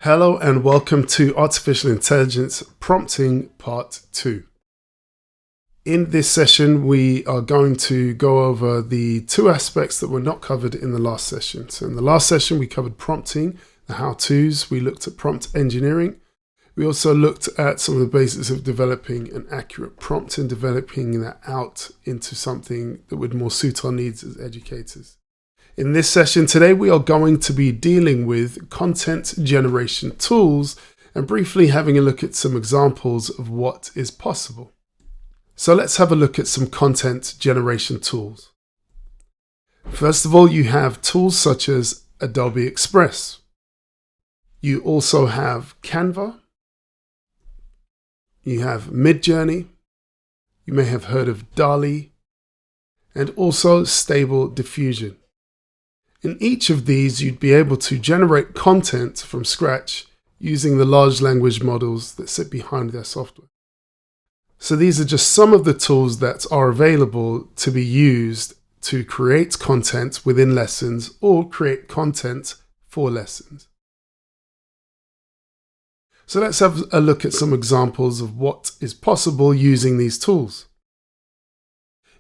Hello and welcome to Artificial Intelligence Prompting Part 2. In this session, we are going to go over the two aspects that were not covered in the last session. So in the last session, we covered prompting, the how-tos. We looked at prompt engineering. We also looked at some of the basics of developing an accurate prompt and developing that out into something that would more suit our needs as educators. In this session today, we are going to be dealing with content generation tools and briefly having a look at some examples of what is possible. So let's have a look at some content generation tools. First of all, you have tools such as Adobe Express. You also have Canva. You have Midjourney. You may have heard of DALL-E and also Stable Diffusion. In each of these, you'd be able to generate content from scratch using the large language models that sit behind their software. So these are just some of the tools that are available to be used to create content within lessons or create content for lessons. So let's have a look at some examples of what is possible using these tools.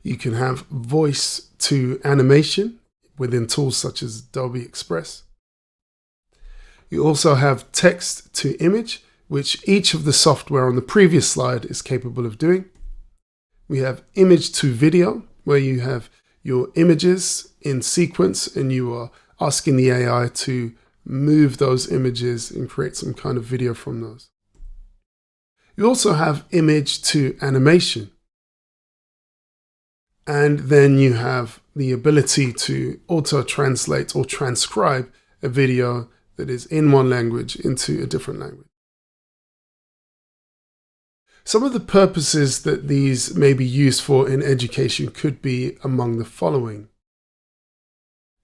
You can have voice to animation within tools such as Adobe Express. You also have text to image, which each of the software on the previous slide is capable of doing. We have image to video, where you have your images in sequence and you are asking the AI to move those images and create some kind of video from those. You also have image to animation. And then you have the ability to auto-translate or transcribe a video that is in one language into a different language. Some of the purposes that these may be used for in education could be among the following: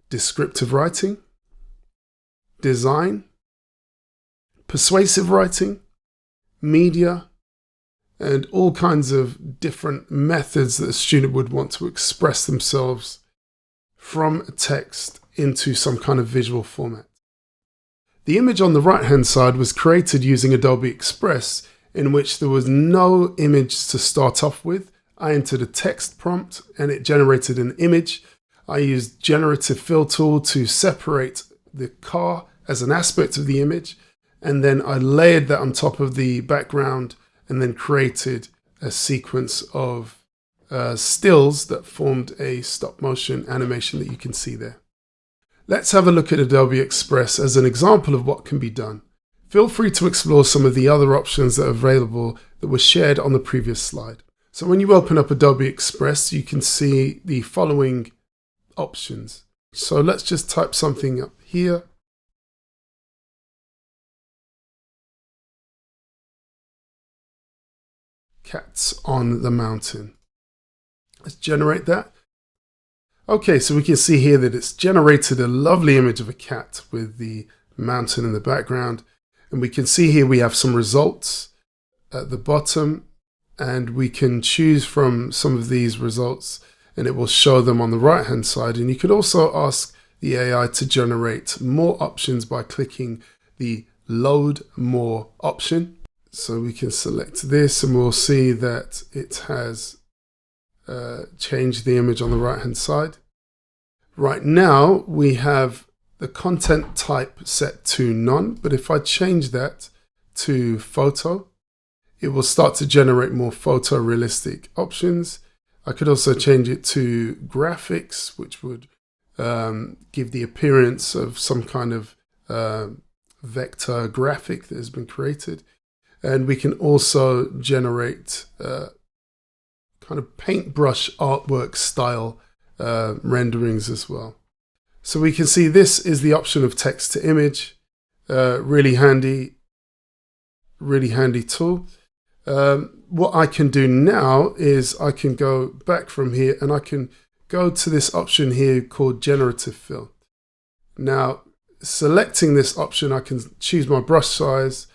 descriptive writing, design, persuasive writing, media, and all kinds of different methods that a student would want to express themselves from a text into some kind of visual format. The image on the right-hand side was created using Adobe Express, in which there was no image to start off with. I entered a text prompt and it generated an image. I used Generative Fill tool to separate the car as an aspect of the image, and then I layered that on top of the background and then created a sequence of stills that formed a stop motion animation that you can see there. Let's have a look at Adobe Express as an example of what can be done. Feel free to explore some of the other options that are available that were shared on the previous slide. So when you open up Adobe Express, you can see the following options. So let's just type something up here. Cats on the mountain. Let's generate that. Okay, so we can see here that it's generated a lovely image of a cat with the mountain in the background. And we can see here we have some results at the bottom, and we can choose from some of these results and it will show them on the right hand side. And you could also ask the AI to generate more options by clicking the Load More option. So we can select this and we'll see that it has changed the image on the right hand side. Right now we have the content type set to none, but if I change that to photo, it will start to generate more photorealistic options. I could also change it to graphics, which would give the appearance of some kind of vector graphic that has been created. And we can also generate kind of paintbrush artwork style renderings as well. So we can see this is the option of text to image. Really handy tool. What I can do now is I can go back from here and I can go to this option here called Generative Fill. Now, selecting this option, I can choose my brush size.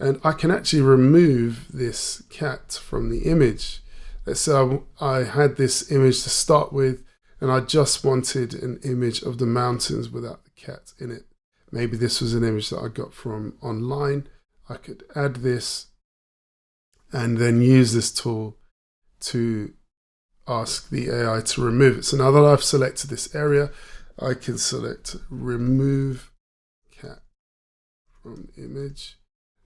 And I can actually remove this cat from the image. Let's say I had this image to start with, and I just wanted an image of the mountains without the cat in it. Maybe this was an image that I got from online. I could add this and then use this tool to ask the AI to remove it. So now that I've selected this area, I can select remove cat from image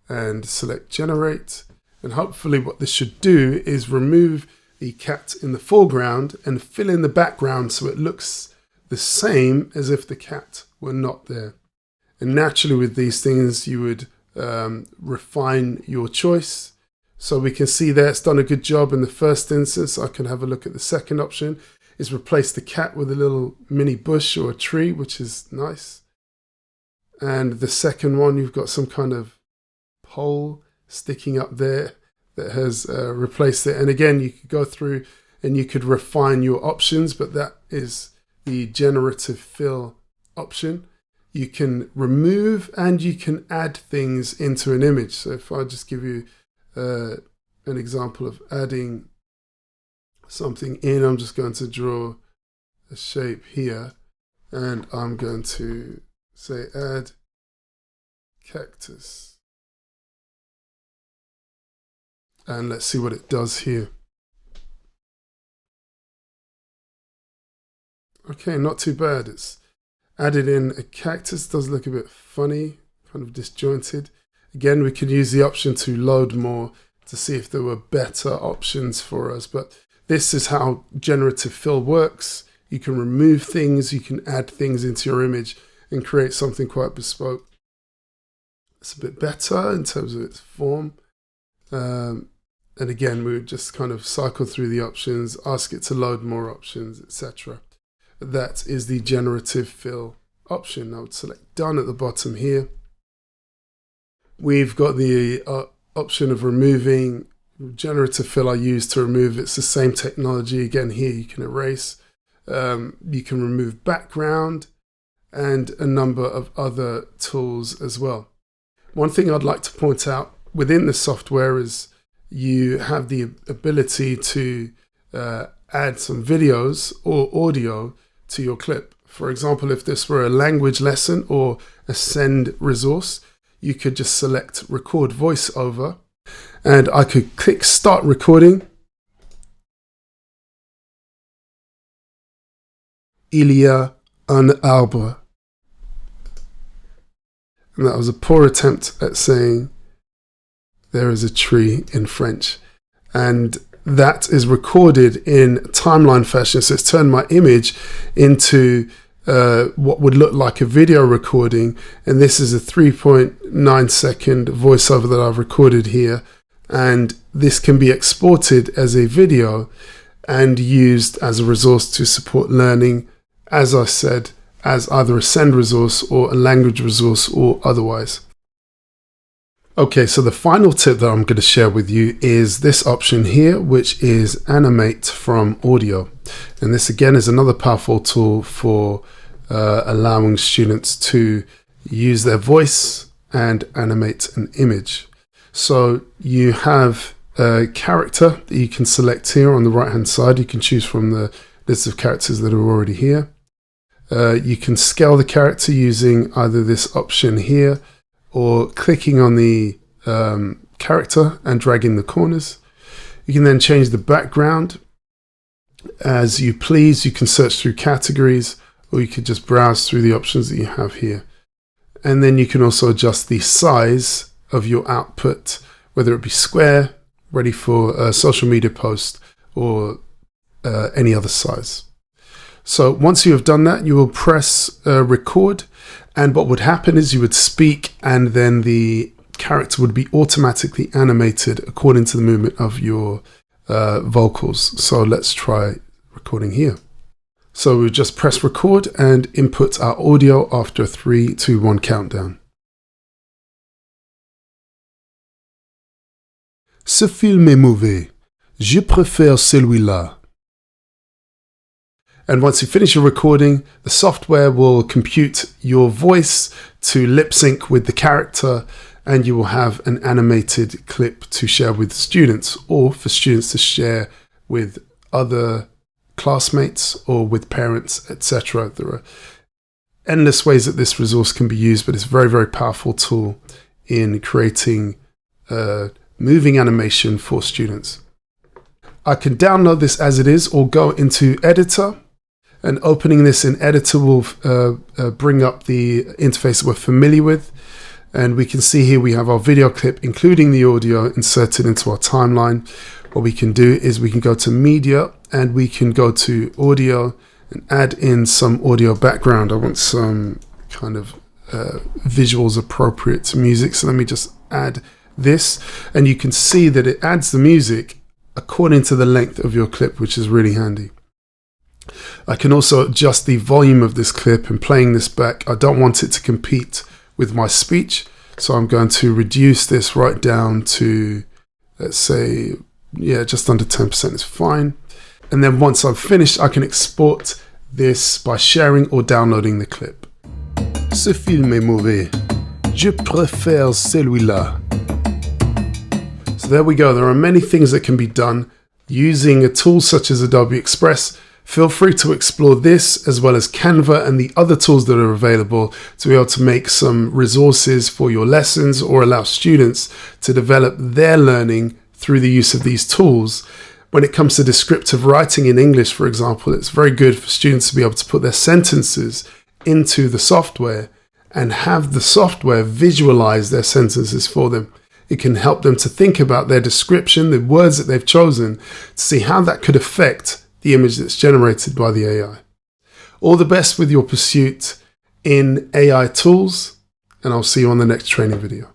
and select generate. And hopefully what this should do is remove the cat in the foreground and fill in the background so it looks the same as if the cat were not there. And naturally with these things you would refine your choice. So we can see there it's done a good job in the first instance. I can have a look at the second option. Is replace the cat with a little mini bush or a tree, which is nice. And the second one, you've got some kind of pole sticking up there that has replaced it. And again, you could go through and you could refine your options, but that is the generative fill option. You can remove and you can add things into an image. So if I just give you an example of adding something in, I'm just going to draw a shape here and I'm going to say add cactus. And let's see what it does here. Okay, not too bad. It's added in a cactus. Does look a bit funny, kind of disjointed. Again, we could use the option to load more to see if there were better options for us, but this is how generative fill works. You can remove things, you can add things into your image and create something quite bespoke. It's a bit better in terms of its form. And again, we would just kind of cycle through the options, ask it to load more options, etc. That is the generative fill option. I would select done at the bottom here. We've got the option of removing. Generative fill I use to remove. It's the same technology. Again, here you can erase. You can remove background and a number of other tools as well. One thing I'd like to point out within the software is you have the ability to add some videos or audio to your clip. For example, if this were a language lesson or a send resource, you could just select record voiceover and I could click start recording. Il y a un arbre. And that was a poor attempt at saying there is a tree in French. And that is recorded in timeline fashion. So it's turned my image into what would look like a video recording. And this is a 3.9 second voiceover that I've recorded here. And this can be exported as a video and used as a resource to support learning, as I said, as either a send resource or a language resource or otherwise. Okay, so the final tip that I'm going to share with you is this option here, which is animate from audio. And this again is another powerful tool for allowing students to use their voice and animate an image. So you have a character that you can select here on the right hand side. You can choose from the list of characters that are already here. You can scale the character using either this option here or clicking on the character and dragging the corners. You can then change the background as you please. You can search through categories or you could just browse through the options that you have here. And then you can also adjust the size of your output, whether it be square, ready for a social media post, or any other size. So once you have done that, you will press record, and what would happen is you would speak and then the character would be automatically animated according to the movement of your vocals. So let's try recording here. So we just press record and input our audio after a 3, 2, 1 countdown. Ce film est mauvais. Je préfère celui-là. And once you finish your recording, the software will compute your voice to lip sync with the character, and you will have an animated clip to share with students or for students to share with other classmates or with parents, etc. There are endless ways that this resource can be used, but it's a very, very powerful tool in creating moving animation for students. I can download this as it is or go into Editor, and opening this in Editor will bring up the interface that we're familiar with. And we can see here we have our video clip, including the audio, inserted into our timeline. What we can do is we can go to Media and we can go to Audio and add in some audio background. I want some kind of visuals appropriate to music. So let me just add this, and you can see that it adds the music according to the length of your clip, which is really handy. I can also adjust the volume of this clip, and playing this back, I don't want it to compete with my speech. So I'm going to reduce this right down to, let's say, just under 10% is fine. And then once I've finished, I can export this by sharing or downloading the clip. Ce film est mauvais. Je préfère celui-là. So there we go. There are many things that can be done using a tool such as Adobe Express. Feel free to explore this as well as Canva and the other tools that are available to be able to make some resources for your lessons or allow students to develop their learning through the use of these tools. When it comes to descriptive writing in English, for example, it's very good for students to be able to put their sentences into the software and have the software visualize their sentences for them. It can help them to think about their description, the words that they've chosen, to see how that could affect the image that's generated by the AI. All the best with your pursuit in AI tools, and I'll see you on the next training video.